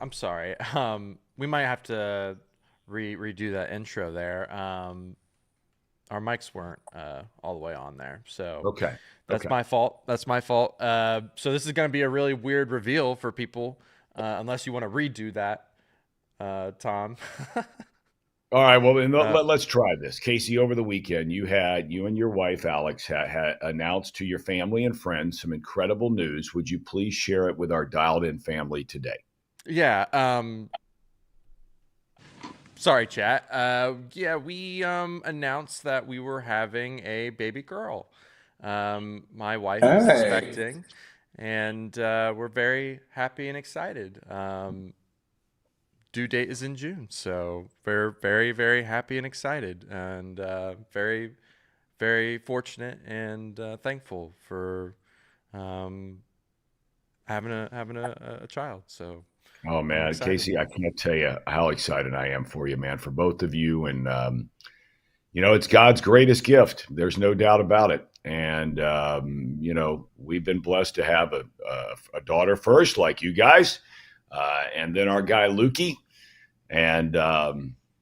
I'm sorry. We might have to redo that intro there. Our mics weren't all the way on there, so Okay. that's Okay. my fault. That's my fault. So this is going to be a really weird reveal for people, unless you want to redo that, Tom. All right. Well, then uh, let's try this. Casey, over the weekend, you and your wife, Alex, had announced to your family and friends some incredible news. Would you please share it with our dialed in family today? yeah. Sorry, chat. Yeah, we announced that we were having a baby girl. My wife is Hey, expecting, and we're very happy and excited. Due date is in June, so we're very, very happy and excited, and very, very fortunate and thankful for um, having a child. So Oh I'm man, excited. Casey, I can't tell you how excited I am for you, man, for both of you. And it's God's greatest gift. There's no doubt about it. And we've been blessed to have a daughter first, like you guys, and then our guy Lukey. And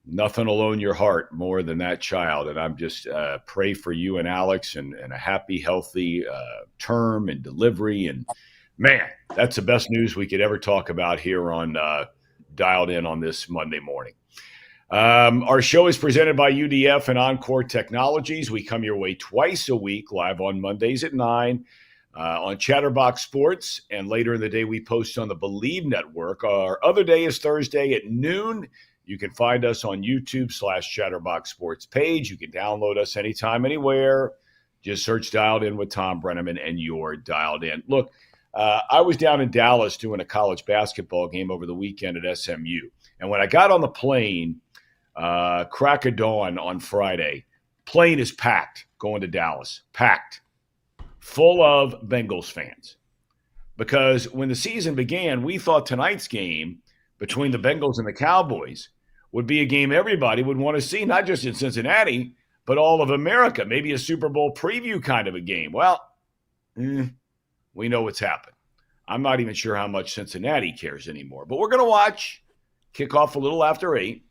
nothing will own your heart more than that child. And I'm just pray for you and Alex and a happy, healthy term and delivery. And man, that's the best news we could ever talk about here on Dialed In on this Monday morning. Our show is presented by UDF and Encore Technologies. We come your way twice a week, live on Mondays at 9 on Chatterbox Sports. And later in the day, we post on the Believe Network. Our other day is Thursday at noon. You can find us on YouTube/Chatterbox Sports page. You can download us anytime, anywhere. Just search Dialed In with Tom Brenneman and you're dialed in. Look, I was down in Dallas doing a college basketball game over the weekend at SMU. And when I got on the plane, crack of dawn on Friday, plane is packed going to Dallas, packed, full of Bengals fans. Because when the season began, we thought tonight's game between the Bengals and the Cowboys would be a game everybody would want to see, not just in Cincinnati, but all of America, maybe a Super Bowl preview kind of a game. Well, we know what's happened. I'm not even sure how much Cincinnati cares anymore, but we're going to watch kickoff a little after 8.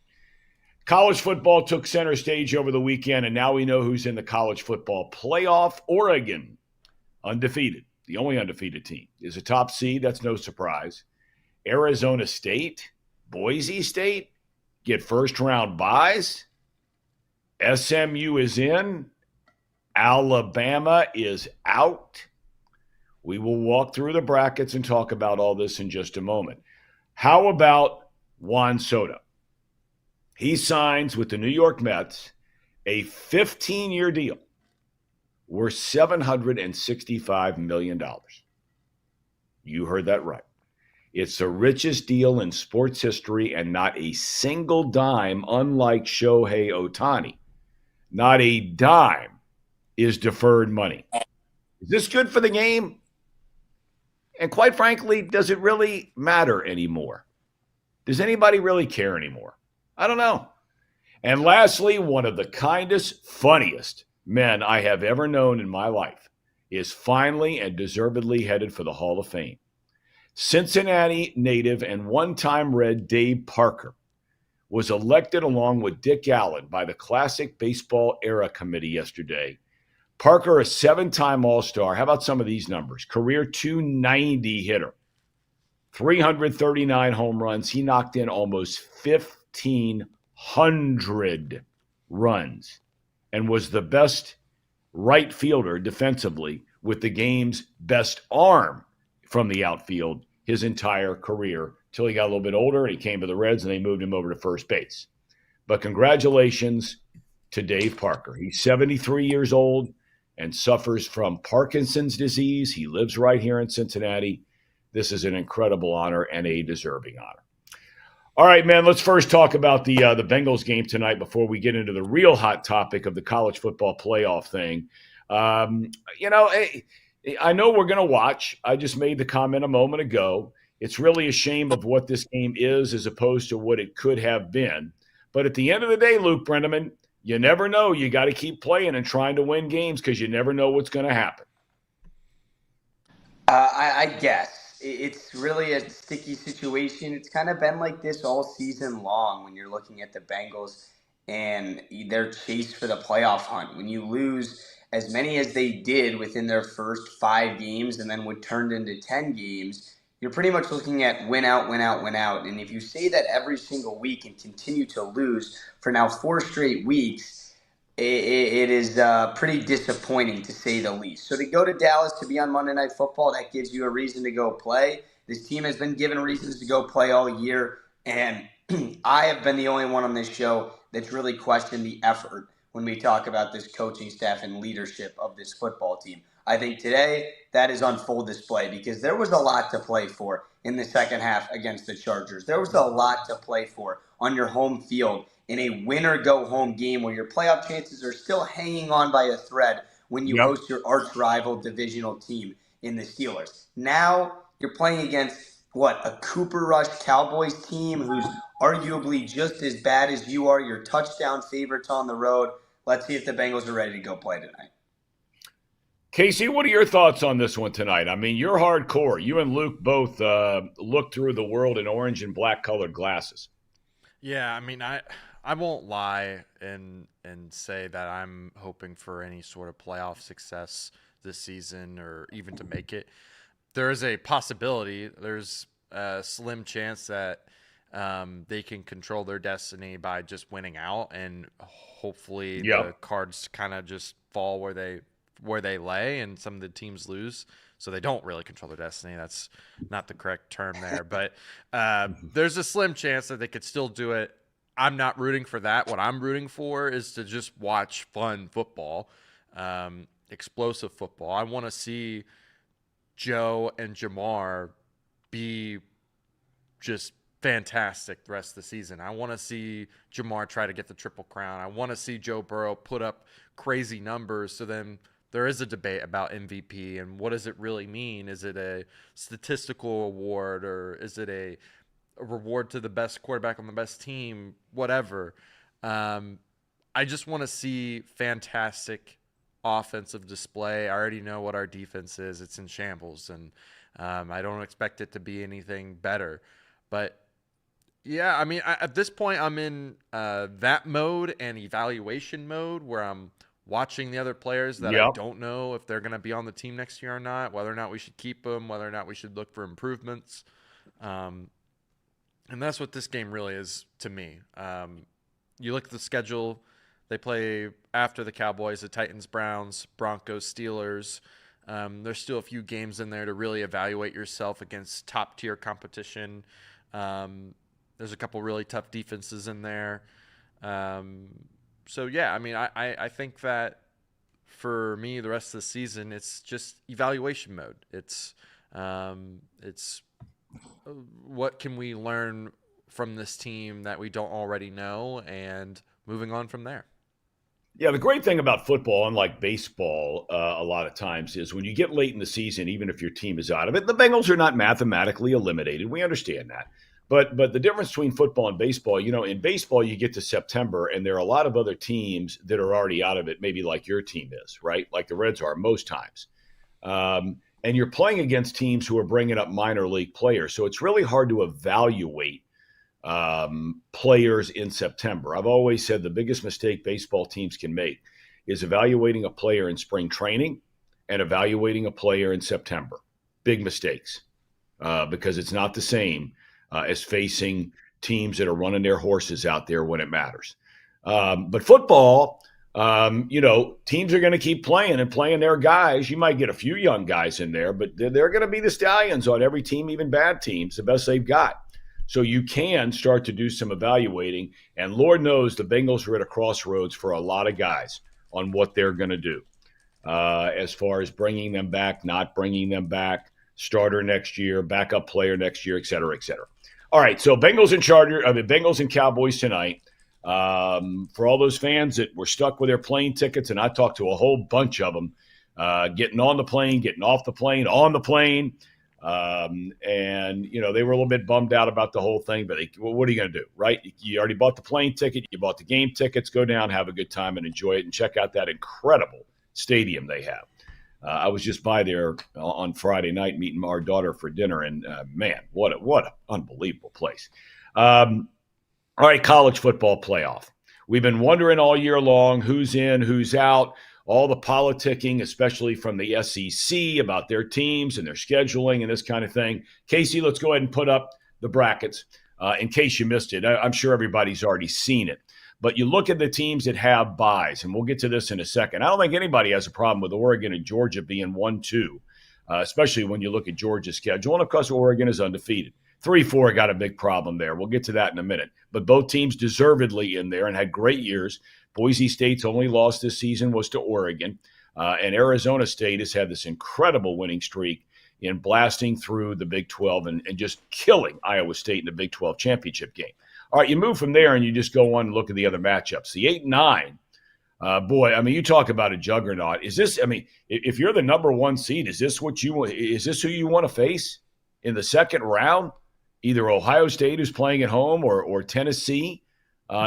College football took center stage over the weekend, and now we know who's in the college football playoff. Oregon, undefeated, the only undefeated team, is a top seed. That's no surprise. Arizona State, Boise State get first round buys. SMU is in. Alabama is out. We will walk through the brackets and talk about all this in just a moment. How about Juan Soto? He signs with the New York Mets a 15-year deal worth $765 million. You heard that right. It's the richest deal in sports history, and not a single dime, unlike Shohei Ohtani. Not a dime is deferred money. Is this good for the game? And quite frankly, does it really matter anymore? Does anybody really care anymore? I don't know. And lastly, one of the kindest, funniest men I have ever known in my life is finally and deservedly headed for the Hall of Fame. Cincinnati native and one-time Red Dave Parker was elected along with Dick Allen by the Classic Baseball Era Committee yesterday. Parker, a 7-time All-Star. How about some of these numbers? Career 290 hitter, 339 home runs. He knocked in almost 1,500 runs and was the best right fielder defensively with the game's best arm from the outfield his entire career till he got a little bit older and he came to the Reds and they moved him over to first base. But congratulations to Dave Parker. He's 73 years old and suffers from Parkinson's disease. He lives right here in Cincinnati. This is an incredible honor and a deserving honor. All right, man, let's first talk about the Bengals game tonight before we get into the real hot topic of the college football playoff thing. Um, you know, I know we're going to watch. I just made the comment a moment ago. It's really a shame of what this game is as opposed to what it could have been. But at the end of the day, Luke Brenneman, you never know. You got to keep playing and trying to win games because you never know what's going to happen. I guess it's really a sticky situation. It's kind of been like this all season long when you're looking at the Bengals and their chase for the playoff hunt. When you lose as many as they did within their first 5 games and then what turned into 10 games, you're pretty much looking at win out, win out, win out. And if you say that every single week and continue to lose for now 4 straight weeks, it is pretty disappointing to say the least. So to go to Dallas to be on Monday Night Football, that gives you a reason to go play. This team has been given reasons to go play all year, and I have been the only one on this show that's really questioned the effort when we talk about this coaching staff and leadership of this football team. I think today that is on full display because there was a lot to play for in the second half against the Chargers. There was a lot to play for on your home field in a win-or-go-home game where your playoff chances are still hanging on by a thread when you Yep. host your arch-rival divisional team in the Steelers. Now you're playing against, a Cooper Rush Cowboys team who's arguably just as bad as you are. Your touchdown favorites on the road. Let's see if the Bengals are ready to go play tonight. Casey, what are your thoughts on this one tonight? I mean, you're hardcore. You and Luke both look through the world in orange and black colored glasses. Yeah, I mean, I won't lie and say that I'm hoping for any sort of playoff success this season or even to make it. There is a possibility. There's a slim chance that they can control their destiny by just winning out, and hopefully Yep. the cards kind of just fall where they lay, and some of the teams lose. So they don't really control their destiny. That's not the correct term there, but there's a slim chance that they could still do it. I'm not rooting for that. What I'm rooting for is to just watch fun football, explosive football. I want to see Joe and Jamar be just fantastic the rest of the season. I want to see Jamar try to get the Triple Crown. I want to see Joe Burrow put up crazy numbers. So then there is a debate about MVP and what does it really mean? Is it a statistical award or is it a reward to the best quarterback on the best team? Whatever. I just want to see fantastic offensive display. I already know what our defense is. It's in shambles, and I don't expect it to be anything better. But yeah, I mean, at this point, I'm in that mode and evaluation mode where I'm watching the other players that I Yep. don't know if they're going to be on the team next year or not, whether or not we should keep them, whether or not we should look for improvements. And that's what this game really is to me. You look at the schedule, they play after the Cowboys, the Titans, Browns, Broncos, Steelers. There's still a few games in there to really evaluate yourself against top-tier competition. There's a couple really tough defenses in there. So, yeah, I mean, I think that for me, the rest of the season, it's just evaluation mode. It's what can we learn from this team that we don't already know and moving on from there. Yeah, the great thing about football, unlike baseball, a lot of times is when you get late in the season, even if your team is out of it, the Bengals are not mathematically eliminated. We understand that. But the difference between football and baseball, in baseball, you get to September, and there are a lot of other teams that are already out of it, maybe like your team is, right? Like the Reds are most times. And you're playing against teams who are bringing up minor league players. So it's really hard to evaluate players in September. I've always said the biggest mistake baseball teams can make is evaluating a player in spring training and evaluating a player in September. Big mistakes because it's not the same as facing teams that are running their horses out there when it matters. But football, teams are going to keep playing and playing their guys. You might get a few young guys in there, but they're going to be the stallions on every team, even bad teams, the best they've got. So you can start to do some evaluating. And Lord knows the Bengals are at a crossroads for a lot of guys on what they're going to do as far as bringing them back, not bringing them back, starter next year, backup player next year, et cetera, et cetera. All right, so Bengals and Cowboys tonight. For all those fans that were stuck with their plane tickets, and I talked to a whole bunch of them, getting on the plane, getting off the plane, on the plane. And they were a little bit bummed out about the whole thing, but what are you going to do, right? You already bought the plane ticket. You bought the game tickets. Go down, have a good time, and enjoy it, and check out that incredible stadium they have. I was just by there on Friday night meeting our daughter for dinner, and man, what an unbelievable place. All right, college football playoff. We've been wondering all year long who's in, who's out, all the politicking, especially from the SEC about their teams and their scheduling and this kind of thing. Casey, let's go ahead and put up the brackets in case you missed it. I'm sure everybody's already seen it. But you look at the teams that have buys, and we'll get to this in a second. I don't think anybody has a problem with Oregon and Georgia being 1-2, especially when you look at Georgia's schedule. And, of course, Oregon is undefeated. 3-4 got a big problem there. We'll get to that in a minute. But both teams deservedly in there and had great years. Boise State's only loss this season was to Oregon. And Arizona State has had this incredible winning streak in blasting through the Big 12 and just killing Iowa State in the Big 12 championship game. All right, you move from there and you just go on and look at the other matchups. The 8-9, boy, I mean, you talk about a juggernaut. Is this, I mean, if you're the number one seed, is this what you want? Is this who you want to face in the second round? Either Ohio State, who's playing at home, or Tennessee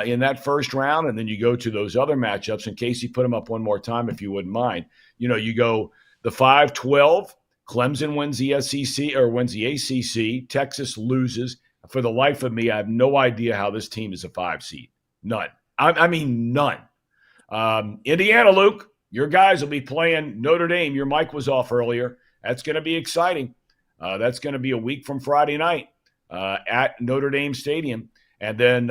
in that first round, and then you go to those other matchups. In case you put them up one more time, if you wouldn't mind. You know, you go the 5-12, Clemson wins the SEC or wins the ACC, Texas loses. For the life of me, I have no idea how this team is a 5 seed. None. I mean, none. Indiana, Luke, your guys will be playing Notre Dame. Your mic was off earlier. That's going to be exciting. That's going to be a week from Friday night at Notre Dame Stadium. And then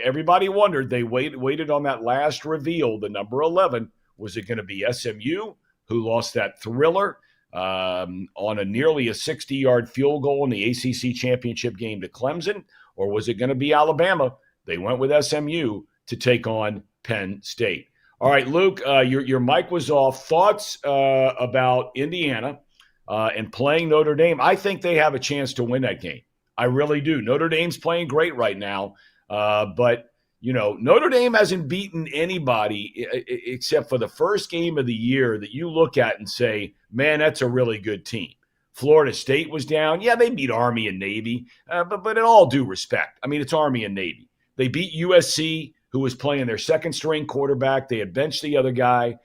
everybody wondered, they waited on that last reveal, the number 11. Was it going to be SMU, who lost that thriller on a nearly a 60-yard field goal in the ACC championship game to Clemson, or was it going to be Alabama? They went with SMU to take on Penn State. All right, Luke, your mic was off. Thoughts about Indiana and playing Notre Dame? I think they have a chance to win that game. I really do. Notre Dame's playing great right now, but you know, Notre Dame hasn't beaten anybody except for the first game of the year that you look at and say, man, that's a really good team. Florida State was down. Yeah, they beat Army and Navy, but in all due respect, I mean, it's Army and Navy. They beat USC, who was playing their second-string quarterback. They had benched the other guy.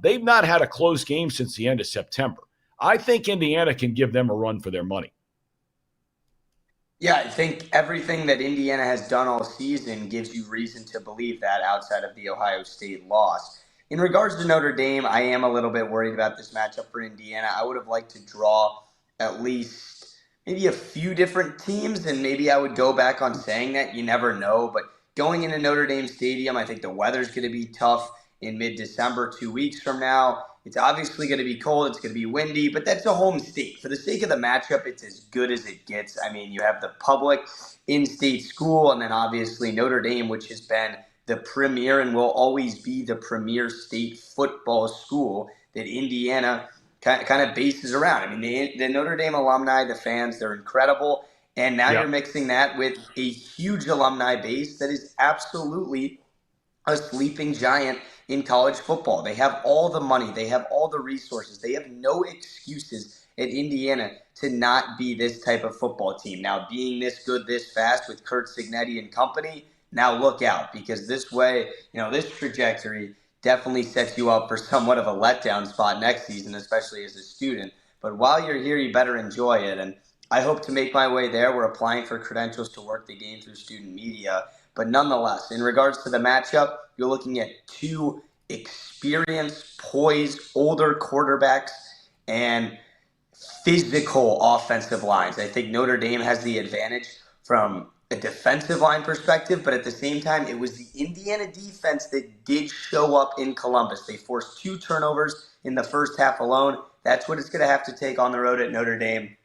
They've not had a close game since the end of September. I think Indiana can give them a run for their money. Yeah, I think everything that Indiana has done all season gives you reason to believe that outside of the Ohio State loss. In regards to Notre Dame, I am a little bit worried about this matchup for Indiana. I would have liked to draw at least maybe a few different teams, and maybe I would go back on saying that. You never know. But going into Notre Dame Stadium, I think the weather's going to be tough in mid-December, 2 weeks from now. It's obviously going to be cold. It's going to be windy, but that's a home state. For the sake of the matchup, it's as good as it gets. I mean, you have the public in-state school, and then obviously Notre Dame, which has been the premier and will always be the premier state football school that Indiana kind of bases around. I mean, the Notre Dame alumni, the fans, they're incredible. And now you're mixing that with a huge alumni base that is absolutely a sleeping giant in college football. They have all the money. They have all the resources. They have no excuses at Indiana to not be this type of football team. Now, being this good this fast with Kurt Signetti and company, now look out, because this way, you know, this trajectory definitely sets you up for somewhat of a letdown spot next season, especially as a student. But while you're here, you better enjoy it. And I hope to make my way there. We're applying for credentials to work the game through student media. But nonetheless, in regards to the matchup, you're looking at two experienced, poised, older quarterbacks and physical offensive lines. I think Notre Dame has the advantage from a defensive line perspective, but at the same time, it was the Indiana defense that did show up in Columbus. They forced 2 turnovers in the first half alone. That's what it's going to have to take on the road at Notre Dame.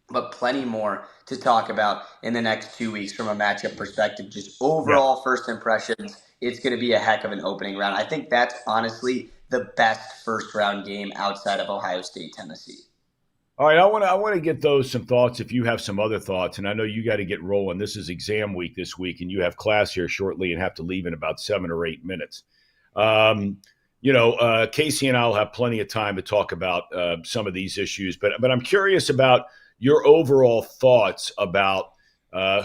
But plenty more to talk about in the next 2 weeks from a matchup perspective. Just overall first impressions, it's going to be a heck of an opening round. I think that's honestly the best first round game outside of Ohio State, Tennessee. All right, I want to get some thoughts if you have some other thoughts, and I know you got to get rolling. This is exam week this week, and you have class here shortly and have to leave in about 7 or 8 minutes. Casey and I will have plenty of time to talk about some of these issues, but I'm curious about your overall thoughts about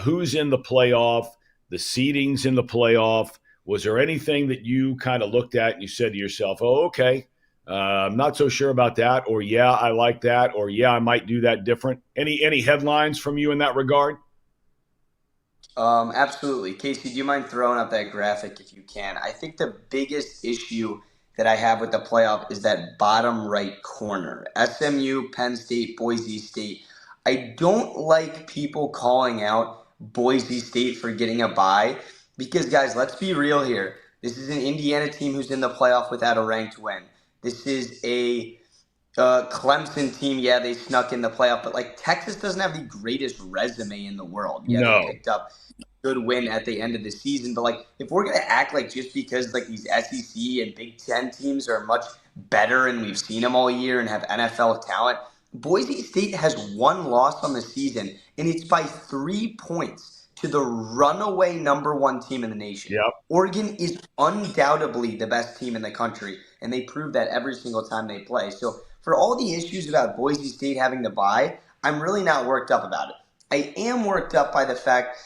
who's in the playoff, the seedings in the playoff. Was there anything that you kind of looked at and you said to yourself, oh, okay, I'm not so sure about that, or yeah, I like that, or yeah, I might do that different. Any headlines from you in that regard? Absolutely. Casey, do you mind throwing up that graphic if you can? I think the biggest issue that I have with the playoff is that bottom right corner. SMU, Penn State, Boise State. I don't like people calling out Boise State for getting a bye because, guys, let's be real here. This is an Indiana team who's in the playoff without a ranked win. This is a Clemson team. Yeah, they snuck in the playoff, but like Texas doesn't have the greatest resume in the world. Yeah, they No. picked up good win at the end of the season. But like, if we're gonna act like just because like these SEC and Big Ten teams are much better and we've seen them all year and have NFL talent, Boise State has one loss on the season, and it's by 3 points to the runaway number one team in the nation. Yep. Oregon is undoubtedly the best team in the country, and they prove that every single time they play. So for all the issues about Boise State having to bye, I'm really not worked up about it. I am worked up by the fact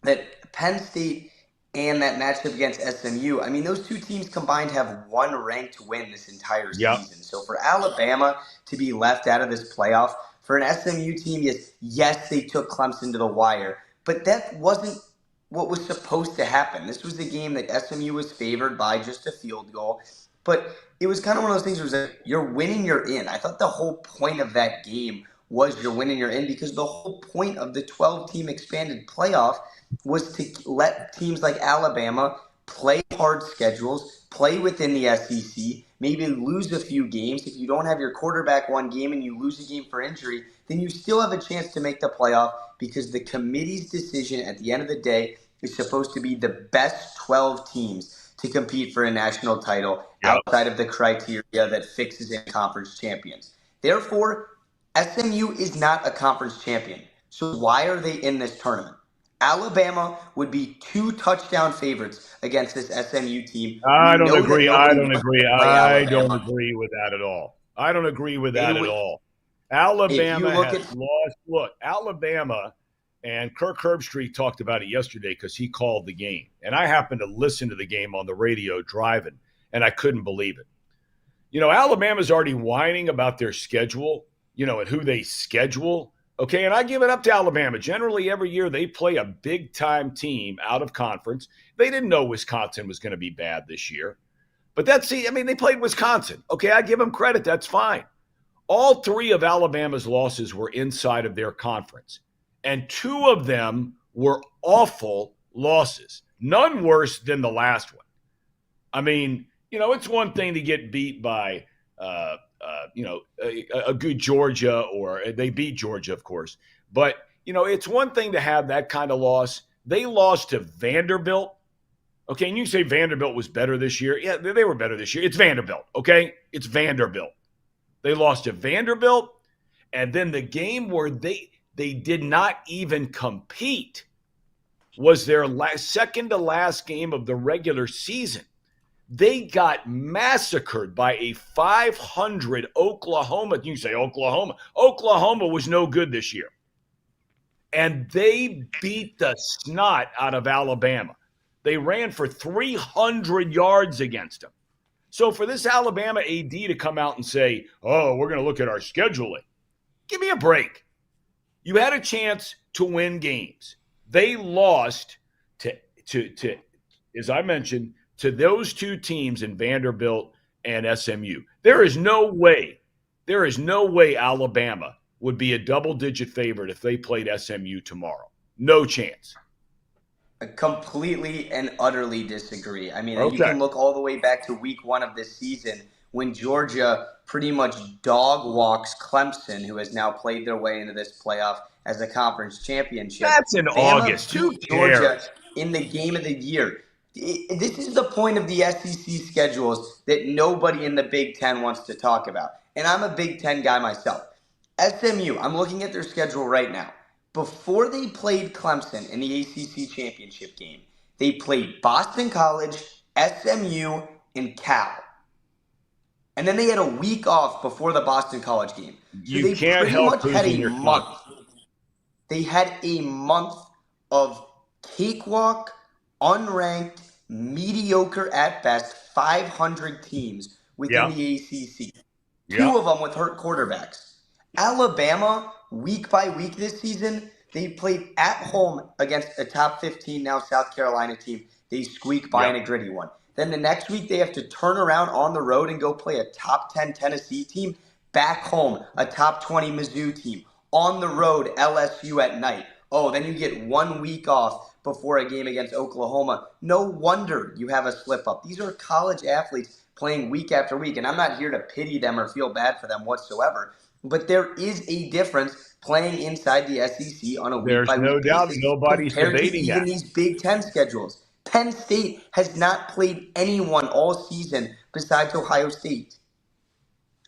that Penn State and that matchup against SMU, I mean, those two teams combined have one ranked win this entire Yep. season. So for Alabama to be left out of this playoff, for an SMU team, yes, they took Clemson to the wire, but that wasn't what was supposed to happen. This was the game that SMU was favored by just a field goal, but it was kind of one of those things where it was like, you're winning, you're in. I thought the whole point of that game was you're winning, you're in, because the whole point of the 12-team expanded playoff was to let teams like Alabama play hard schedules, play within the SEC, maybe lose a few games. If you don't have your quarterback one game and you lose a game for injury, then you still have a chance to make the playoff because the committee's decision at the end of the day is supposed to be the best 12 teams to compete for a national title outside of the criteria that fixes in conference champions. Therefore, SMU is not a conference champion. So why are they in this tournament? Alabama would be 2 touchdown favorites against this SMU team. I don't know that agree. I nobody don't wants agree. to play I don't Alabama. agree with that at all. I don't agree with They that at would, all. if you Alabama look has at lost. Look, Alabama, and Kirk Herbstreit talked about it yesterday because he called the game. And I happened to listen to the game on the radio driving, and I couldn't believe it. You know, Alabama's already whining about their schedule, and who they schedule. Okay, and I give it up to Alabama. Generally, every year they play a big-time team out of conference. They didn't know Wisconsin was going to be bad this year. But they played Wisconsin. Okay, I give them credit. That's fine. All three of Alabama's losses were inside of their conference, and two of them were awful losses, none worse than the last one. I mean, it's one thing to get beat by, a good Georgia, or they beat Georgia, of course. But, it's one thing to have that kind of loss. They lost to Vanderbilt. Okay, and you say Vanderbilt was better this year. Yeah, they were better this year. It's Vanderbilt, okay? It's Vanderbilt. They lost to Vanderbilt, and then the game where they did not even compete was their second to last game of the regular season. They got massacred by a 500 Oklahoma. You say Oklahoma. Oklahoma was no good this year. And they beat the snot out of Alabama. They ran for 300 yards against them. So for this Alabama AD to come out and say, oh, we're going to look at our scheduling, give me a break. You had a chance to win games. They lost to as I mentioned, to those two teams in Vanderbilt and SMU. There is no way Alabama would be a double-digit favorite if they played SMU tomorrow. No chance. I completely and utterly disagree. I mean, you Okay. can look all the way back to week 1 of this season when Georgia pretty much dog walks Clemson, who has now played their way into this playoff as a conference championship. That's in Bama August. Who beat Georgia cares? in the game of the year. This is the point of the SEC schedules that nobody in the Big Ten wants to talk about. And I'm a Big Ten guy myself. SMU, I'm looking at their schedule right now. Before they played Clemson in the ACC championship game, they played Boston College, SMU, and Cal. And then they had a week off before the Boston College game. So they can't pretty help much had losing a your month. They had a month of cakewalk, unranked, mediocre at best, 500 teams within Yeah. the ACC. Yeah. Two of them with hurt quarterbacks. Alabama, week by week this season, they played at home against a top 15 now South Carolina team. They squeak by Yeah. in a gritty one. Then the next week they have to turn around on the road and go play a top 10 Tennessee team. Back home, a top 20 Mizzou team. On the road, LSU at night. Oh, then you get 1 week off before a game against Oklahoma. No wonder you have a slip up. These are college athletes playing week after week, and I'm not here to pity them or feel bad for them whatsoever. But there is a difference playing inside the SEC on a week There's by no week doubt. basis Nobody's compared to debating that. even these Big Ten schedules. Penn State has not played anyone all season besides Ohio State.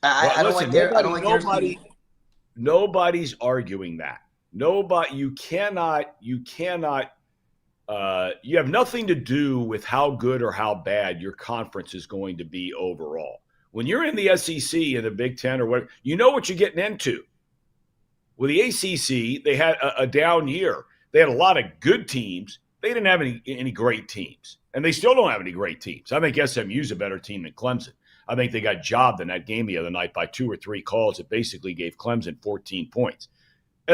Well, I don't listen, like their season. nobody's arguing that. Nobody, you have nothing to do with how good or how bad your conference is going to be overall. When you're in the SEC and the Big Ten or whatever, you know what you're getting into. With the ACC, they had a down year. They had a lot of good teams. They didn't have any great teams, and they still don't have any great teams. I think SMU's a better team than Clemson. I think they got jobbed in that game the other night by 2 or 3 calls that basically gave Clemson 14 points.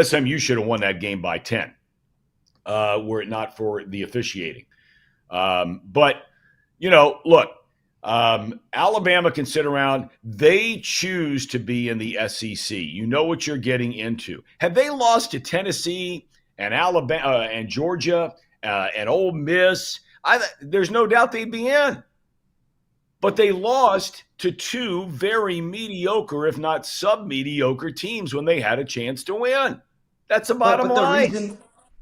SMU should have won that game by 10, were it not for the officiating. But, look, Alabama can sit around. They choose to be in the SEC. You know what you're getting into. Have they lost to Tennessee and Alabama and Georgia and Ole Miss? There's no doubt they'd be in. But they lost to 2 very mediocre, if not sub-mediocre teams when they had a chance to win. That's the bottom line.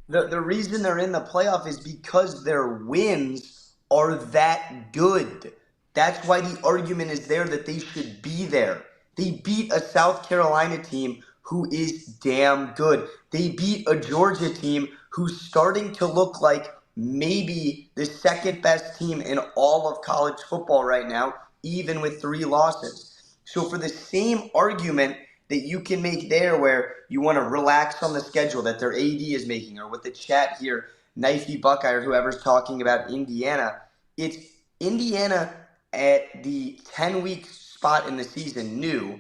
The reason they're in the playoff is because their wins are that good. That's why the argument is there that they should be there. They beat a South Carolina team who is damn good. They beat a Georgia team who's starting to look like maybe the second best team in all of college football right now, even with 3 losses. So for the same argument that you can make there where you want to relax on the schedule that their AD is making, or with the chat here, Knifey Buckeye or whoever's talking about Indiana, it's Indiana at the 10-week spot in the season knew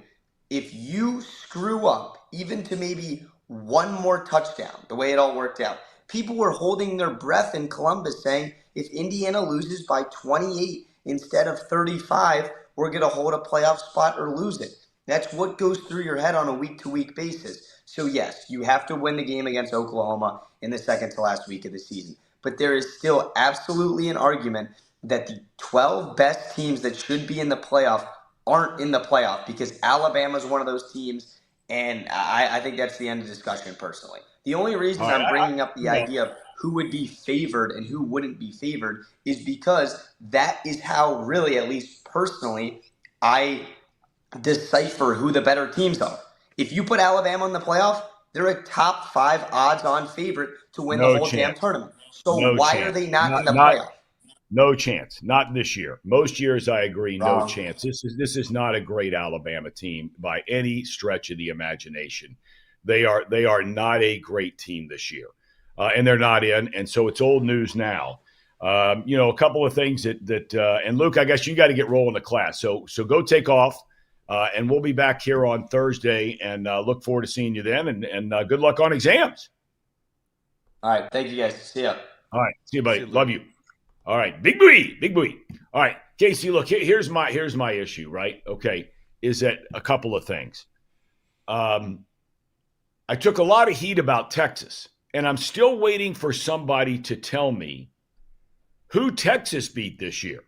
if you screw up even to maybe 1 more touchdown, the way it all worked out, people were holding their breath in Columbus saying, if Indiana loses by 28 instead of 35, we're going to hold a playoff spot or lose it. That's what goes through your head on a week-to-week basis. So, yes, you have to win the game against Oklahoma in the second to last week of the season. But there is still absolutely an argument that the 12 best teams that should be in the playoff aren't in the playoff because Alabama's one of those teams, and I think that's the end of discussion personally. The only reason I'm bringing up the idea of who would be favored and who wouldn't be favored is because that is how really, at least personally, I decipher who the better teams are. If you put Alabama in the playoff, they're a top 5 odds-on favorite to win the No whole damn chance. tournament. So No why chance. are they not in the playoff? No chance. Not this year. Most years, I agree. No Wrong. chance. This is not a great Alabama team by any stretch of the imagination. They are not a great team this year, and they're not in. And so it's old news now. A couple of things that and Luke, I guess you got to get rolling the class. So go take off, and we'll be back here on Thursday. And look forward to seeing you then. And good luck on exams. All right. Thank you, guys. See ya. All right. See you, buddy. See you, Love you. All right, big buoy. All right, Casey. Look, here's my issue. Right? Okay, is that a couple of things. I took a lot of heat about Texas, and I'm still waiting for somebody to tell me who Texas beat this year.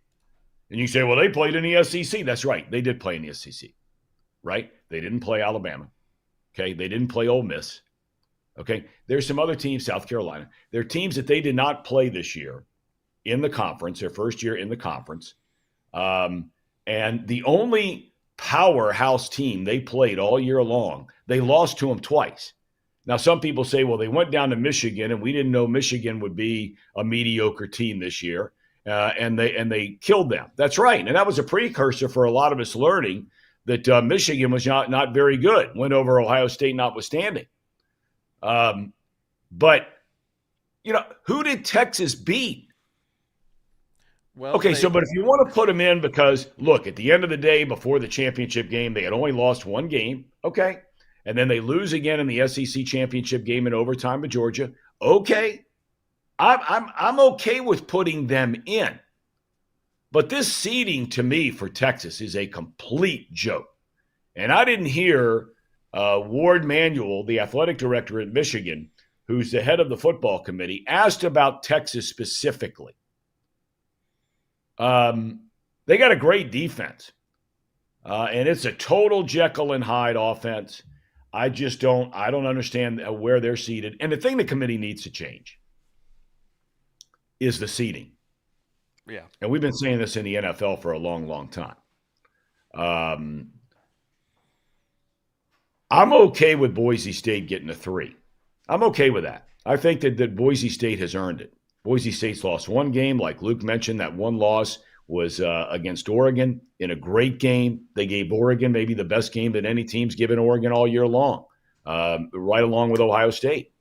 And you say, well, they played in the SEC. That's right, they did play in the SEC. Right? They didn't play Alabama. Okay, they didn't play Ole Miss. Okay, there's some other teams, South Carolina. There are teams that they did not play this year in the conference, their first year in the conference. And the only powerhouse team they played all year long, they lost to them twice. Now, some people say, well, they went down to Michigan, and we didn't know Michigan would be a mediocre team this year, and they killed them. That's right, and that was a precursor for a lot of us learning that Michigan was not very good, went over Ohio State notwithstanding. But, who did Texas beat? Well, Okay, so but if you want to put them in because, look, at the end of the day, before the championship game, they had only lost one game. Okay. And then they lose again in the SEC championship game in overtime with Georgia. Okay. I'm okay with putting them in. But this seeding to me for Texas is a complete joke. And I didn't hear Ward Manuel, the athletic director at Michigan, who's the head of the football committee, asked about Texas specifically. They got a great defense, and it's a total Jekyll and Hyde offense. I don't understand where they're seated. And the thing the committee needs to change is the seeding. Yeah. And we've been saying this in the NFL for a long, long time. I'm okay with Boise State getting a 3. I'm okay with that. I think that Boise State has earned it. Boise State's lost one game. Like Luke mentioned, that one loss was against Oregon in a great game. They gave Oregon maybe the best game that any team's given Oregon all year long, right along with Ohio State.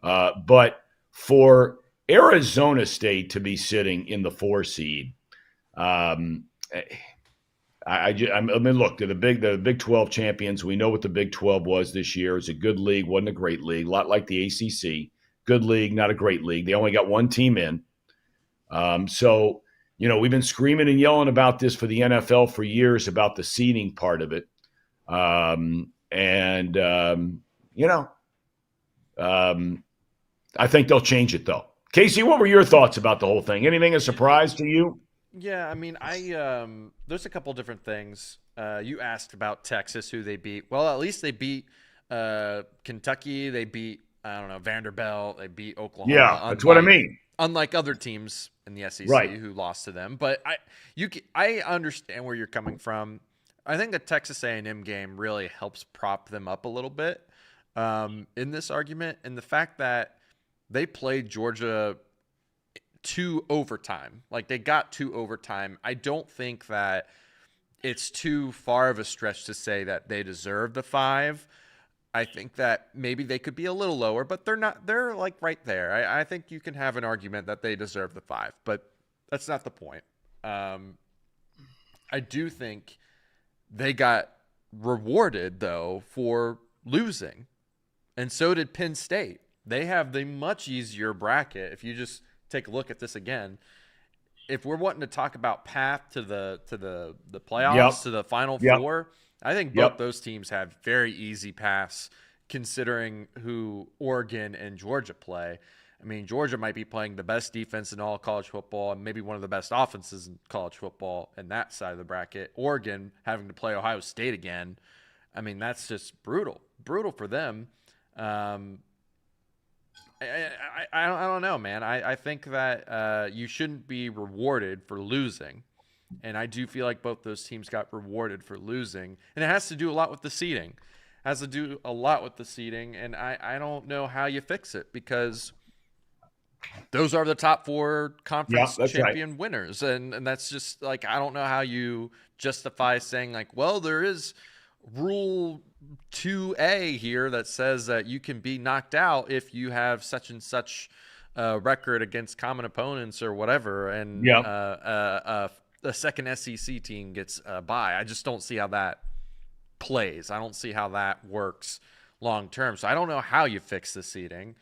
But for Arizona State to be sitting in the 4 seed, I mean, look, they're the Big 12 champions. We know what the Big 12 was this year. It's a good league, wasn't a great league, a lot like the ACC. Good league, not a great league. They only got one team in. So, we've been screaming and yelling about this for the NFL for years about the seeding part of it. I think they'll change it, though. Casey, what were your thoughts about the whole thing? Anything a surprise to you? Yeah, I mean, there's a couple different things. You asked about Texas, who they beat. Well, at least they beat Kentucky. They beat, I don't know, Vanderbilt. They beat Oklahoma. Yeah, that's what I mean. Unlike other teams in the SEC right. who lost to them. But I understand where you're coming from. I think the Texas A&M game really helps prop them up a little bit in this argument. And the fact that they played Georgia to overtime. Like, they got to overtime. I don't think that it's too far of a stretch to say that they deserve the 5. I think that maybe they could be a little lower, but they're not. They're like right there. I think you can have an argument that they deserve the 5, but that's not the point. I do think they got rewarded, though, for losing, and so did Penn State. They have the much easier bracket. If you just take a look at this again, if we're wanting to talk about path to the playoffs, to the Final Four, I think both those teams have very easy paths considering who Oregon and Georgia play. I mean, Georgia might be playing the best defense in all college football and maybe one of the best offenses in college football in that side of the bracket. Oregon having to play Ohio State again. I mean, that's just brutal for them. I don't know, man. I think that you shouldn't be rewarded for losing. And I do feel like both those teams got rewarded for losing. And it has to do a lot with the seeding. And I don't know how you fix it because those are the top 4 conference champion winners. And that's just like, I don't know how you justify saying like, well, there is rule 2A here that says that you can be knocked out if you have such and such record against common opponents or whatever. And the second SEC team gets a bye. I just don't see how that plays. I don't see how that works long term. So I don't know how you fix the seeding.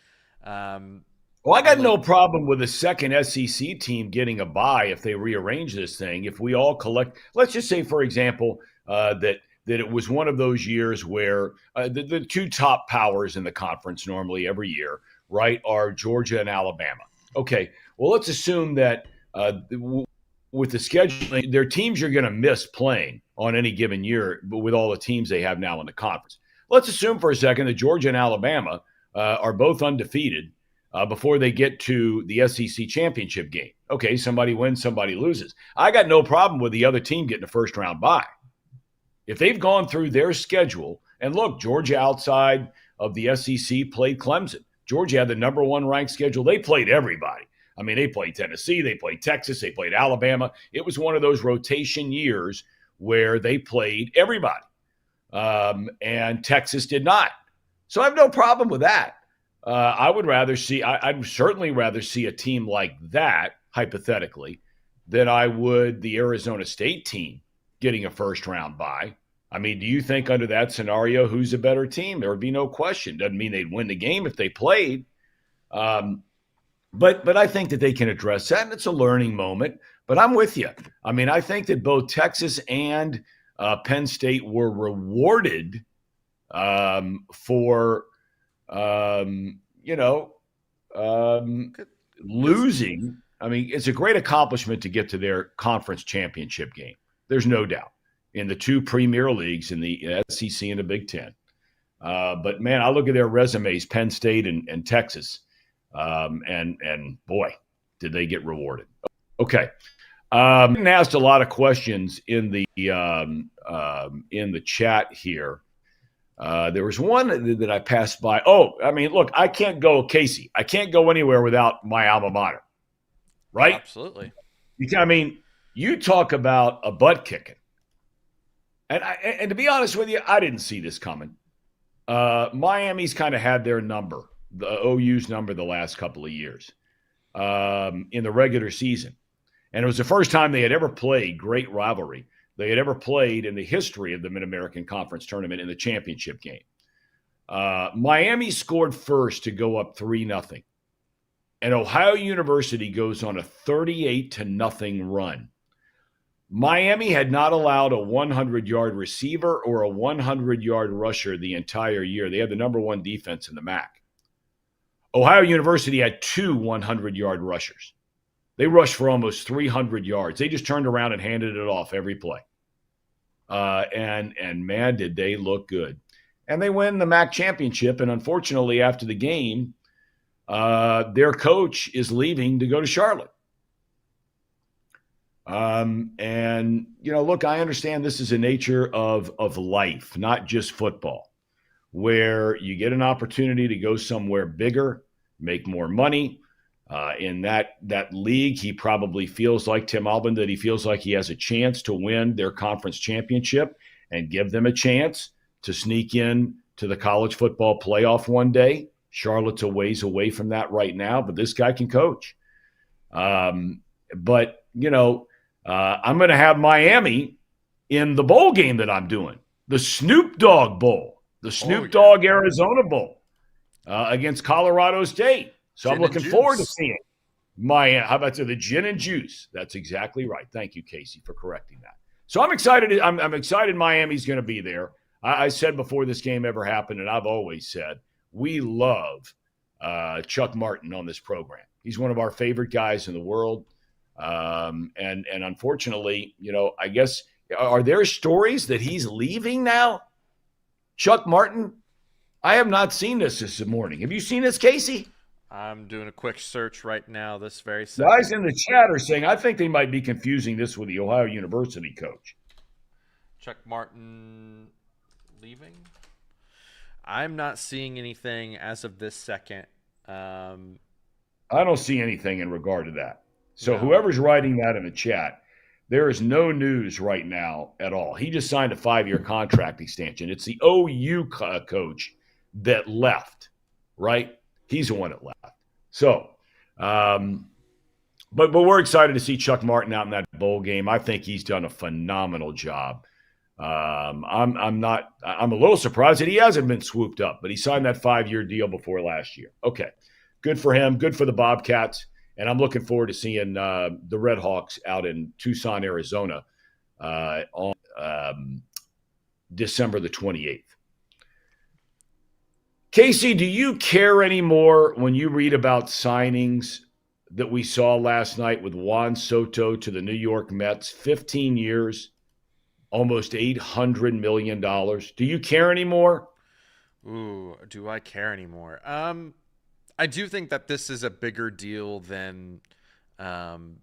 Well, I got no problem with the second SEC team getting a bye if they rearrange this thing. If we all collect, let's just say, for example, that it was one of those years where the 2 top powers in the conference normally every year, right, are Georgia and Alabama. Okay, well, let's assume that with the scheduling, there are teams you're going to miss playing on any given year with all the teams they have now in the conference. Let's assume for a second that Georgia and Alabama are both undefeated before they get to the SEC championship game. Okay, somebody wins, somebody loses. I got no problem with the other team getting a first-round bye. If they've gone through their schedule, and look, Georgia outside of the SEC played Clemson. Georgia had the number 1 ranked schedule. They played everybody. I mean, they played Tennessee, they played Texas, they played Alabama. It was one of those rotation years where they played everybody, and Texas did not. So I have no problem with that. I'd certainly rather see a team like that, hypothetically, than I would the Arizona State team getting a first-round bye. I mean, do you think under that scenario, who's a better team? There would be no question. Doesn't mean they'd win the game if they played. But I think that they can address that, and it's a learning moment. But I'm with you. I mean, I think that both Texas and Penn State were rewarded for, losing. I mean, it's a great accomplishment to get to their conference championship game. There's no doubt in the two premier leagues in the SEC and the Big Ten. But, man, I look at their resumes, Penn State and Texas, and boy, did they get rewarded. Okay. Asked a lot of questions in the chat here. There was one that I passed by. Oh, I mean, look, I can't go, Casey. I can't go anywhere without my alma mater, right? Absolutely. I mean, you talk about a butt kicking, and to be honest with you, I didn't see this coming. Miami's kind of had their number, the OU's number, the last couple of years in the regular season. And it was the first time they had ever played, great rivalry, they had ever played in the history of the Mid-American Conference Tournament in the championship game. Miami scored first to go up 3-0. And Ohio University goes on a 38-0 run. Miami had not allowed a 100-yard receiver or a 100-yard rusher the entire year. They had the number one defense in the MAC. Ohio University had two 100-yard rushers. They rushed for almost 300 yards. They just turned around and handed it off every play. And man, did they look good. And they win the MAC championship. And unfortunately, after the game, their coach is leaving to go to Charlotte. And, look, I understand this is a nature of life, not just football, where you get an opportunity to go somewhere bigger, make more money. In that league, he probably feels like Tim Albin, that he feels like he has a chance to win their conference championship and give them a chance to sneak in to the college football playoff one day. Charlotte's a ways away from that right now, but this guy can coach. I'm going to have Miami in the bowl game that I'm doing, the Snoop Dogg Bowl, the Snoop Dogg Arizona Bowl against Colorado State. So I'm looking forward to seeing Miami. How about the gin and juice? That's exactly right. Thank you, Casey, for correcting that. So I'm excited. I'm excited Miami's going to be there. I said before this game ever happened, and I've always said, we love Chuck Martin on this program. He's one of our favorite guys in the world. And unfortunately, I guess, are there stories that he's leaving now? Chuck Martin? I have not seen this morning. Have you seen this, Casey? I'm doing a quick search right now this very second. Guys in the chat are saying, I think they might be confusing this with the Ohio University coach. Chuck Martin leaving? I'm not seeing anything as of this second. I don't see anything in regard to that. So No. Whoever's writing that in the chat, there is no news right now at all. He just signed a 5-year contract extension. It's the OU coach that left, right? He's the one that left. So, but we're excited to see Chuck Martin out in that bowl game. I think he's done a phenomenal job. I'm a little surprised that he hasn't been swooped up, but he signed that 5-year deal before last year. Okay, good for him. Good for the Bobcats. And I'm looking forward to seeing the Red Hawks out in Tucson, Arizona on December the 28th. Casey, do you care anymore when you read about signings that we saw last night with Juan Soto to the New York Mets? 15 years, almost $800 million. Do you care anymore? Ooh, do I care anymore? I do think that this is a bigger deal than let me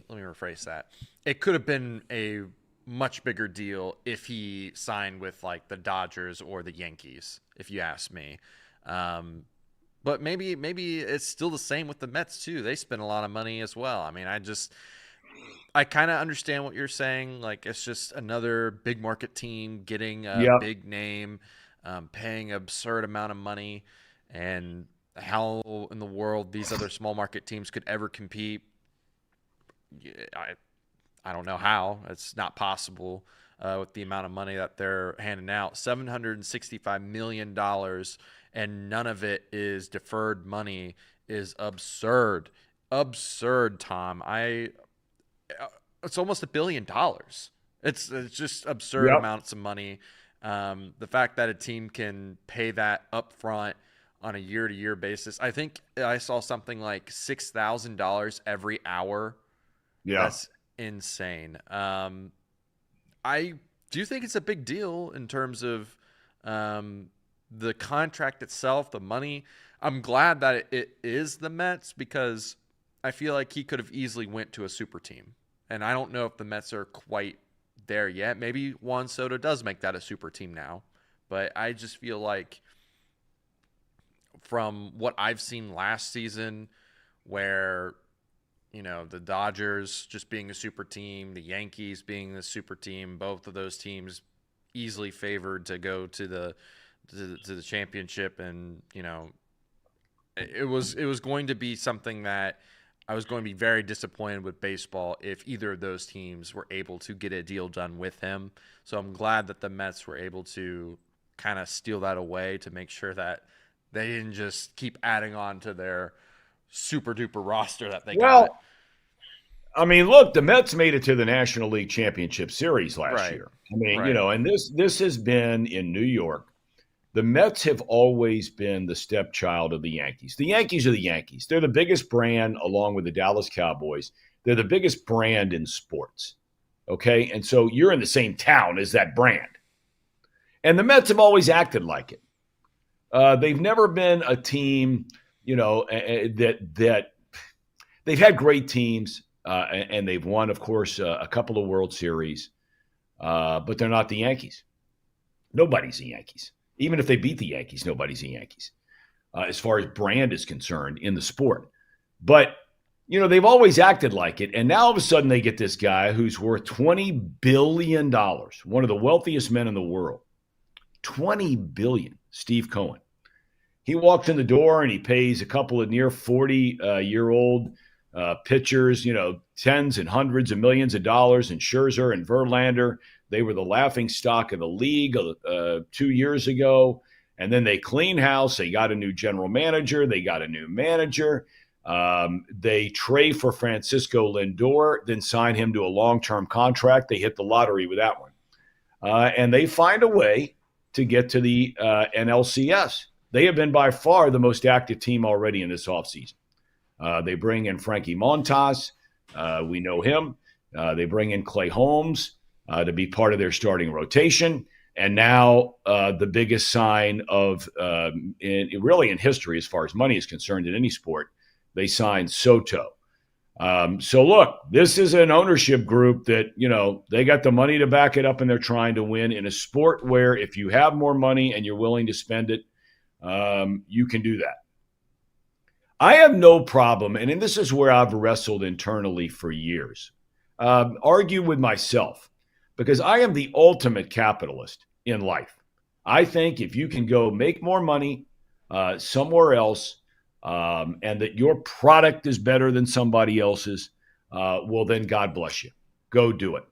rephrase that. It could have been a much bigger deal if he signed with like the Dodgers or the Yankees, if you ask me. But maybe it's still the same with the Mets too. They spend a lot of money as well. I mean, I kind of understand what you're saying. Like, it's just another big market team getting a big name, paying absurd amount of money. And how in the world these other small market teams could ever compete. I don't know how. It's not possible with the amount of money that they're handing out. $765 million, and none of it is deferred money, is absurd. Absurd, Tom. It's almost $1 billion. It's just absurd Yep. amounts of money. The fact that a team can pay that up front on a year-to-year basis. I think I saw something like $6,000 every hour. Yeah. That's insane. I do think it's a big deal in terms of the contract itself, the money. I'm glad that it is the Mets, because I feel like he could have easily went to a super team. And I don't know if the Mets are quite there yet. Maybe Juan Soto does make that a super team now. But I just feel like from what I've seen last season, where the Dodgers just being a super team, the Yankees being the super team, both of those teams easily favored to go to the championship, and it was going to be something that I was going to be very disappointed with baseball if either of those teams were able to get a deal done with him. So I'm glad that the Mets were able to kind of steal that away to make sure that they didn't just keep adding on to their super duper roster that they got. I mean, look, the Mets made it to the National League Championship Series last year. I mean, Right. and this has been in New York. The Mets have always been the stepchild of the Yankees. The Yankees are the Yankees. They're the biggest brand, along with the Dallas Cowboys. They're the biggest brand in sports. Okay? And so you're in the same town as that brand. And the Mets have always acted like it. They've never been a team, that they've had great teams, and they've won, of course, a couple of World Series, but they're not the Yankees. Nobody's the Yankees. Even if they beat the Yankees, nobody's the Yankees, as far as brand is concerned in the sport. But, they've always acted like it. And now all of a sudden they get this guy who's worth $20 billion, one of the wealthiest men in the world. $20 billion, Steve Cohen. He walks in the door and he pays a couple of near 40-year-old pitchers, tens and hundreds of millions of dollars, and Scherzer and Verlander. They were the laughing stock of the league 2 years ago. And then they clean house. They got a new general manager. They got a new manager. They trade for Francisco Lindor, then sign him to a long-term contract. They hit the lottery with that one. And they find a way to get to the NLCS. They have been by far the most active team already in this offseason. They bring in Frankie Montas. We know him. They bring in Clay Holmes to be part of their starting rotation. And now the biggest sign of really in history, as far as money is concerned in any sport, they signed Soto. So look, this is an ownership group that, they got the money to back it up, and they're trying to win in a sport where if you have more money and you're willing to spend it, you can do that. I have no problem, and this is where I've wrestled internally for years, argue with myself, because I am the ultimate capitalist in life. I think if you can go make more money somewhere else, and that your product is better than somebody else's, well, then God bless you. Go do it.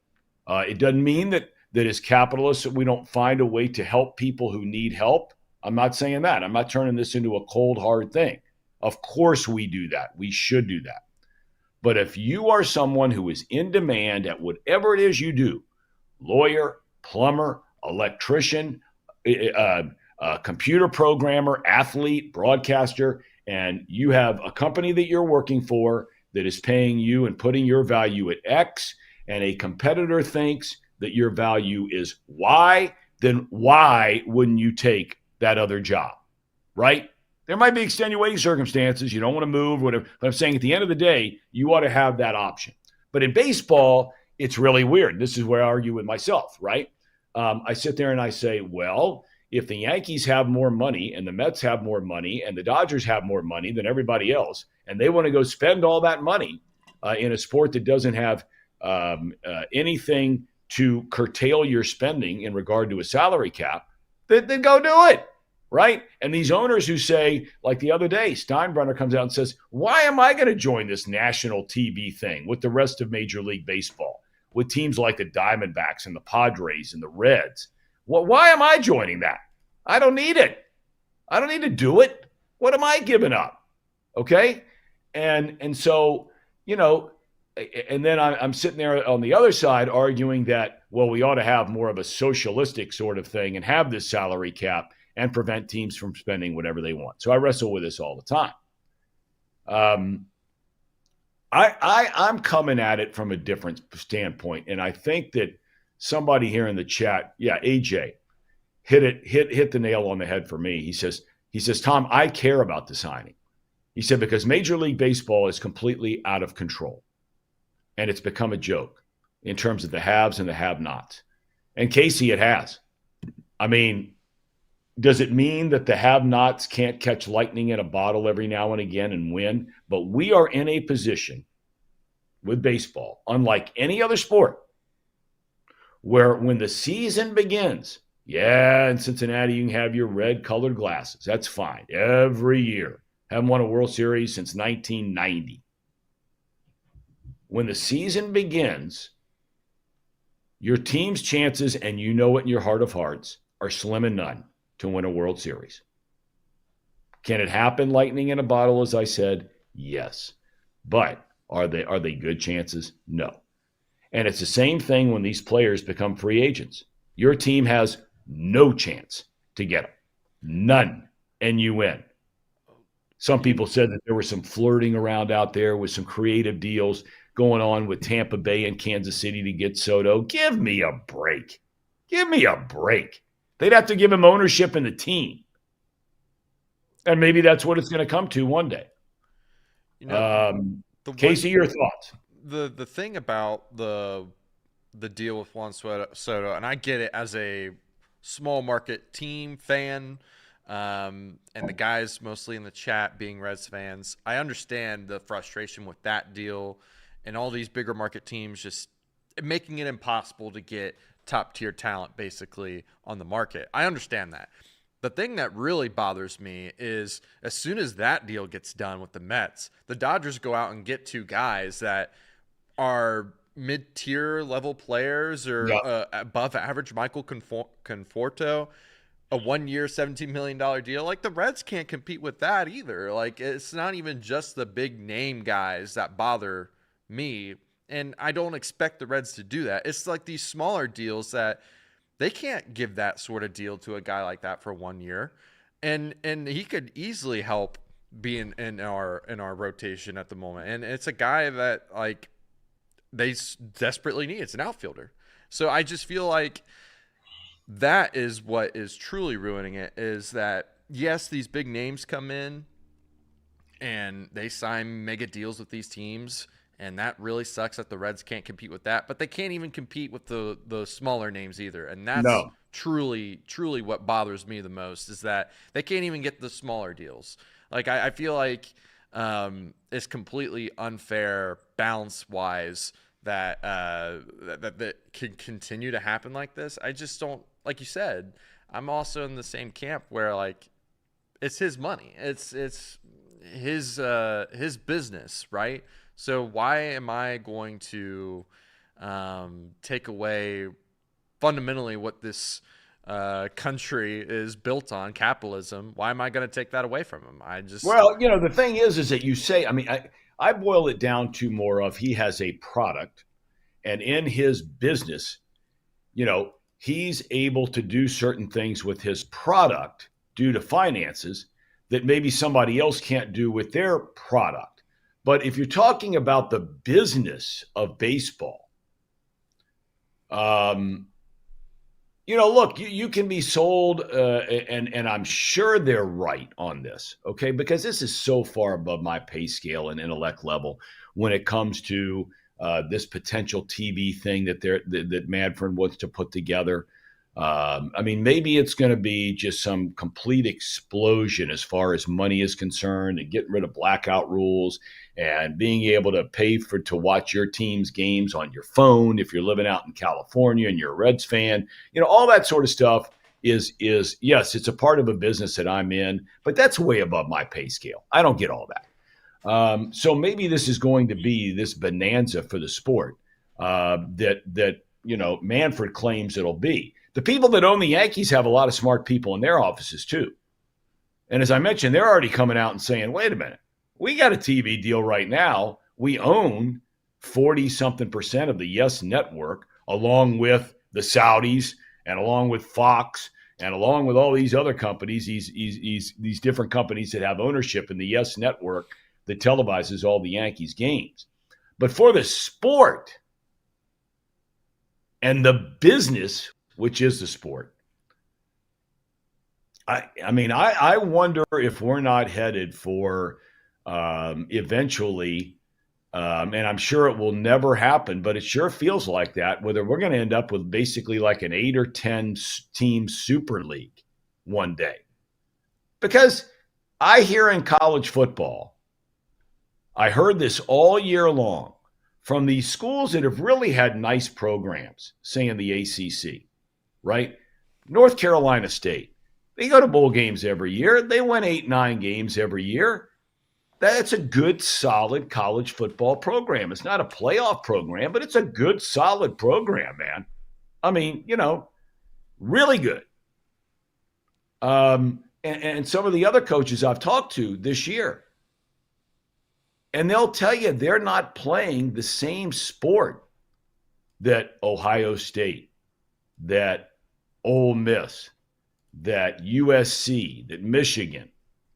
It doesn't mean that as capitalists we don't find a way to help people who need help. I'm not saying that. I'm not turning this into a cold, hard thing. Of course we do that. We should do that. But if you are someone who is in demand at whatever it is you do, lawyer, plumber, electrician, computer programmer, athlete, broadcaster, and you have a company that you're working for that is paying you and putting your value at X, and a competitor thinks that your value is Y, then why wouldn't you take that other job, right? There might be extenuating circumstances. You don't want to move, whatever. But I'm saying at the end of the day, you ought to have that option. But in baseball, it's really weird. This is where I argue with myself, right? I sit there and I say, well, if the Yankees have more money and the Mets have more money and the Dodgers have more money than everybody else, and they want to go spend all that money in a sport that doesn't have anything to curtail your spending in regard to a salary cap, then go do it, right? And these owners who say, like the other day, Steinbrenner comes out and says, why am I going to join this national TV thing with the rest of Major League Baseball, with teams like the Diamondbacks and the Padres and the Reds? Well, why am I joining that? I don't need it. I don't need to do it. What am I giving up? Okay? And so, and then I'm sitting there on the other side arguing that, well, we ought to have more of a socialistic sort of thing and have this salary cap and prevent teams from spending whatever they want. So I wrestle with this all the time. I'm coming at it from a different standpoint, and I think that somebody here in the chat, AJ, hit the nail on the head for me. He says, Tom, I care about the signing. He said, because Major League Baseball is completely out of control, and it's become a joke in terms of the haves and the have-nots. And Casey, it has. I mean, does it mean that the have-nots can't catch lightning in a bottle every now and again and win? But we are in a position with baseball, unlike any other sport, where when the season begins, in Cincinnati, you can have your red-colored glasses. That's fine. Every year. Haven't won a World Series since 1990. When the season begins, your team's chances, and you know it in your heart of hearts, are slim and none to win a World Series. Can it happen lightning in a bottle, as I said? Yes. But are they good chances? No. And it's the same thing when these players become free agents. Your team has no chance to get them. None. And you win. Some people said that there was some flirting around out there with some creative deals going on with Tampa Bay and Kansas City to get Soto. Give me a break. Give me a break. They'd have to give him ownership in the team. And maybe that's what it's going to come to one day. Casey, your thoughts? The thing about the deal with Juan Soto, and I get it as a small market team fan, and the guys mostly in the chat being Reds fans, I understand the frustration with that deal and all these bigger market teams just making it impossible to get top tier talent basically on the market. I understand that. The thing that really bothers me is as soon as that deal gets done with the Mets, the Dodgers go out and get two guys that are mid-tier level players or above average. Michael Conforto, a 1-year, $17 million deal. Like, the Reds can't compete with that either. Like, it's not even just the big name guys that bother me. And I don't expect the Reds to do that. It's like these smaller deals that they can't give that sort of deal to a guy like that for 1 year. And he could easily help being in our rotation at the moment. And it's a guy that, like, they desperately need. It's an outfielder. So I just feel like that is what is truly ruining it, is that, yes, these big names come in and they sign mega deals with these teams, and that really sucks that the Reds can't compete with that, but they can't even compete with the smaller names either. And that's truly what bothers me the most, is that they can't even get the smaller deals. Like, I feel like it's completely unfair balance-wise that can continue to happen like this. I just don't, like you said, I'm also in the same camp where, like, it's his money. It's his business, right? So why am I going to take away fundamentally what this country is built on, capitalism? Why am I going to take that away from him? Well, the thing is that you say, I mean, I boil it down to more of, he has a product, and in his business, he's able to do certain things with his product due to finances that maybe somebody else can't do with their product. But if you're talking about the business of baseball, look, you can be sold, and I'm sure they're right on this, okay? Because this is so far above my pay scale and intellect level when it comes to this potential TV thing that Madford wants to put together. I mean, maybe it's going to be just some complete explosion as far as money is concerned, and getting rid of blackout rules and being able to pay to watch your team's games on your phone if you're living out in California and you're a Reds fan. All that sort of stuff is yes, it's a part of a business that I'm in, but that's way above my pay scale. I don't get all that. So maybe this is going to be this bonanza for the sport that Manfred claims it'll be. The people that own the Yankees have a lot of smart people in their offices too. And as I mentioned, they're already coming out and saying, wait a minute, we got a TV deal right now. We own 40-something% of the Yes Network, along with the Saudis and along with Fox and along with all these other companies, these different companies that have ownership in the Yes Network that televises all the Yankees games. But for the sport and the business, which is the sport, I wonder if we're not headed for eventually, and I'm sure it will never happen, but it sure feels like that, whether we're going to end up with basically like an 8 or 10 team super league one day. Because I hear in college football, I heard this all year long from these schools that have really had nice programs, say in the ACC, right? North Carolina State, they go to bowl games every year. They win 8, 9 games every year. That's a good, solid college football program. It's not a playoff program, but it's a good, solid program, man. I mean, really good. And some of the other coaches I've talked to this year, and they'll tell you they're not playing the same sport that Ohio State, that Ole Miss, that USC, that Michigan,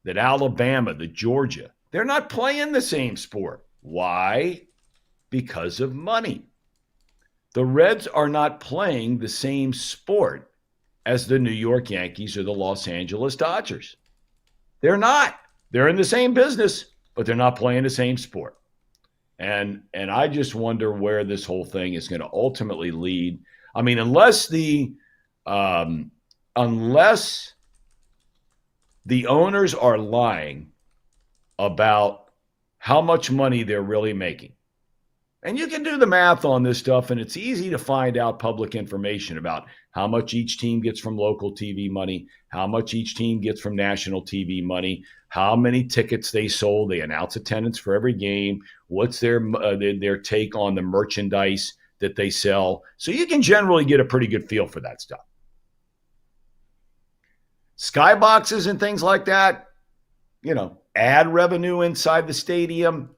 that Alabama, that Georgia. They're not playing the same sport. Why? Because of money. The Reds are not playing the same sport as the New York Yankees or the Los Angeles Dodgers. They're not. They're in the same business, but they're not playing the same sport. And I just wonder where this whole thing is going to ultimately lead. I mean, unless the owners are lying about how much money they're really making. And you can do the math on this stuff, and it's easy to find out public information about how much each team gets from local TV money, how much each team gets from national TV money, how many tickets they sold. They announce attendance for every game. What's their take on the merchandise that they sell? So you can generally get a pretty good feel for that stuff. Skyboxes and things like that, ad revenue inside the stadium,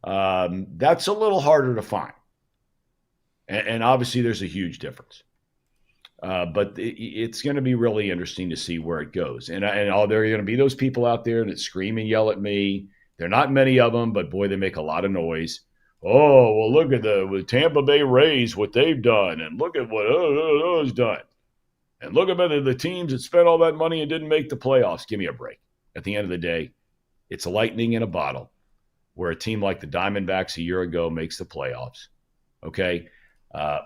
that's a little harder to find. And obviously there's a huge difference. But it's going to be really interesting to see where it goes. And there are going to be those people out there that scream and yell at me. There are not many of them, but boy, they make a lot of noise. Oh, well, look at the Tampa Bay Rays, what they've done, and look at what has done. And look at the teams that spent all that money and didn't make the playoffs. Give me a break. At the end of the day, it's lightning in a bottle where a team like the Diamondbacks a year ago makes the playoffs, okay?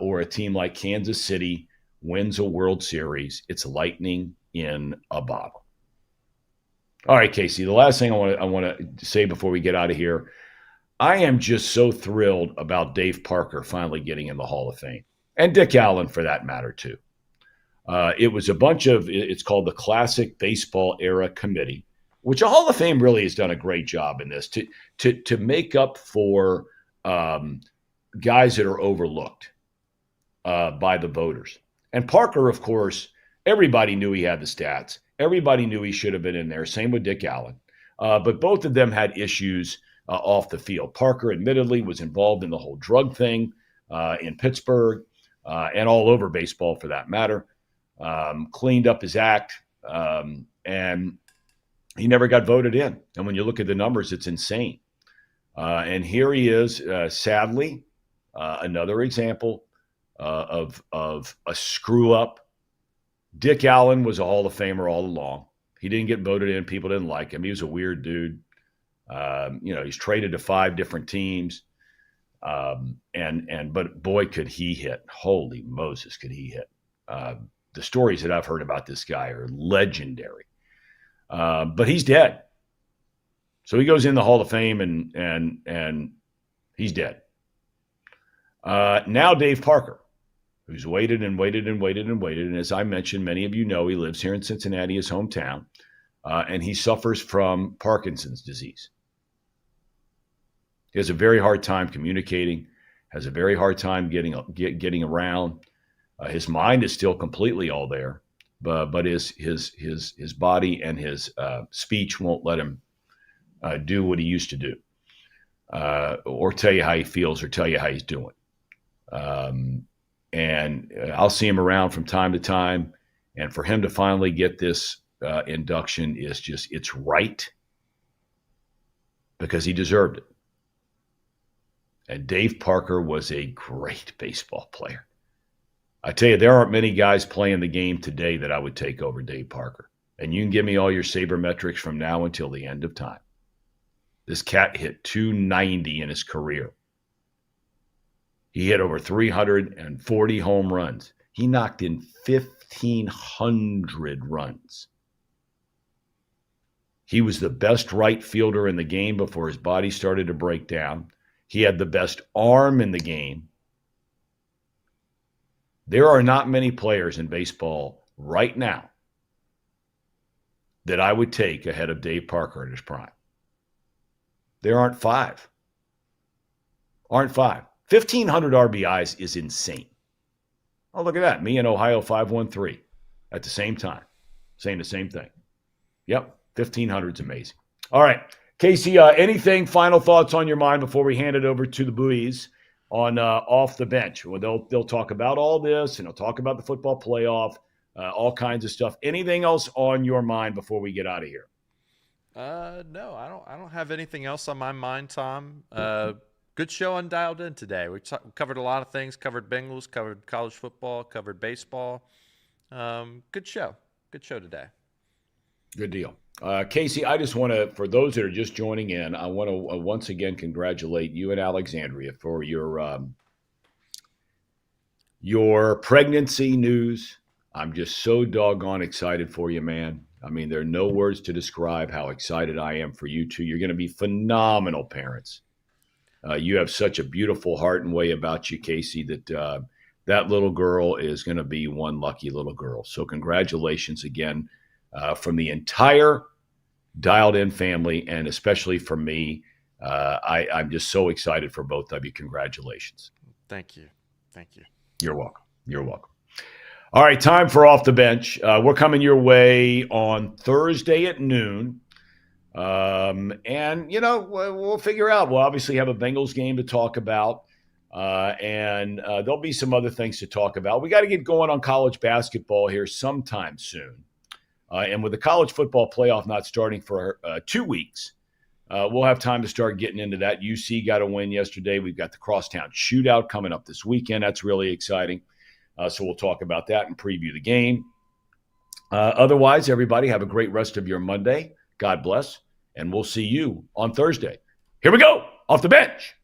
Or a team like Kansas City wins a World Series. It's lightning in a bottle. All right, Casey, the last thing I want to say before we get out of here, I am just so thrilled about Dave Parker finally getting in the Hall of Fame, and Dick Allen for that matter too. It was a bunch of, it's called the Classic Baseball Era Committee, which a Hall of Fame really has done a great job in this to make up for guys that are overlooked by the voters. And Parker, of course, everybody knew he had the stats. Everybody knew he should have been in there. Same with Dick Allen. But both of them had issues off the field. Parker admittedly was involved in the whole drug thing in Pittsburgh and all over baseball for that matter. Cleaned up his act, and he never got voted in. And when you look at the numbers, it's insane. And here he is, sadly, another example of a screw up. Dick Allen was a Hall of Famer all along. He didn't get voted in. People didn't like him. He was a weird dude. He's traded to 5 different teams. But boy, could he hit. Holy Moses, could he hit. The stories that I've heard about this guy are legendary. But he's dead. So he goes in the Hall of Fame and he's dead. Now Dave Parker. who's waited and waited and waited and waited. And as I mentioned, many of you know he lives here in Cincinnati, his hometown, and he suffers from Parkinson's disease. He has a very hard time communicating, has a very hard time getting around. His mind is still completely all there, but his body and his speech won't let him do what he used to do, or tell you how he feels or tell you how he's doing. And I'll see him around from time to time. And for him to finally get this induction is just, it's right, because he deserved it. And Dave Parker was a great baseball player. I tell you, there aren't many guys playing the game today that I would take over Dave Parker. And you can give me all your sabermetrics from now until the end of time. This cat hit 290 in his career. He hit over 340 home runs. He knocked in 1,500 runs. He was the best right fielder in the game before his body started to break down. He had the best arm in the game. There are not many players in baseball right now that I would take ahead of Dave Parker in his prime. There aren't five. 1,500 RBIs is insane. Oh, look at that. Me and Ohio 513 at the same time, saying the same thing. Yep, 1,500 is amazing. All right, Casey, anything, final thoughts on your mind before we hand it over to the Buoys on Off the Bench? Well, they'll talk about all this, and they'll talk about the football playoff, all kinds of stuff. Anything else on your mind before we get out of here? No, I don't have anything else on my mind, Tom. Good show on Dialed In today. We covered a lot of things, covered Bengals, covered college football, covered baseball. Good show today. Good deal. Casey, I just want to, for those that are just joining in, I want to once again congratulate you and Alexandria for your pregnancy news. I'm just so doggone excited for you, man. I mean, there are no words to describe how excited I am for you two. You're going to be phenomenal parents. You have such a beautiful heart and way about you, Casey, that that little girl is going to be one lucky little girl. So congratulations again from the entire Dialed In family, and especially from me. I'm just so excited for both of you. Congratulations. Thank you. You're welcome. All right, time for Off the Bench. We're coming your way on Thursday at noon. And, we'll figure out. We'll obviously have a Bengals game to talk about. And there'll be some other things to talk about. We got to get going on college basketball here sometime soon. And with the college football playoff not starting for 2 weeks, we'll have time to start getting into that. UC got a win yesterday. We've got the Crosstown Shootout coming up this weekend. That's really exciting. So we'll talk about that and preview the game. Otherwise, everybody have a great rest of your Monday. God bless. And we'll see you on Thursday. Here we go. Off the Bench.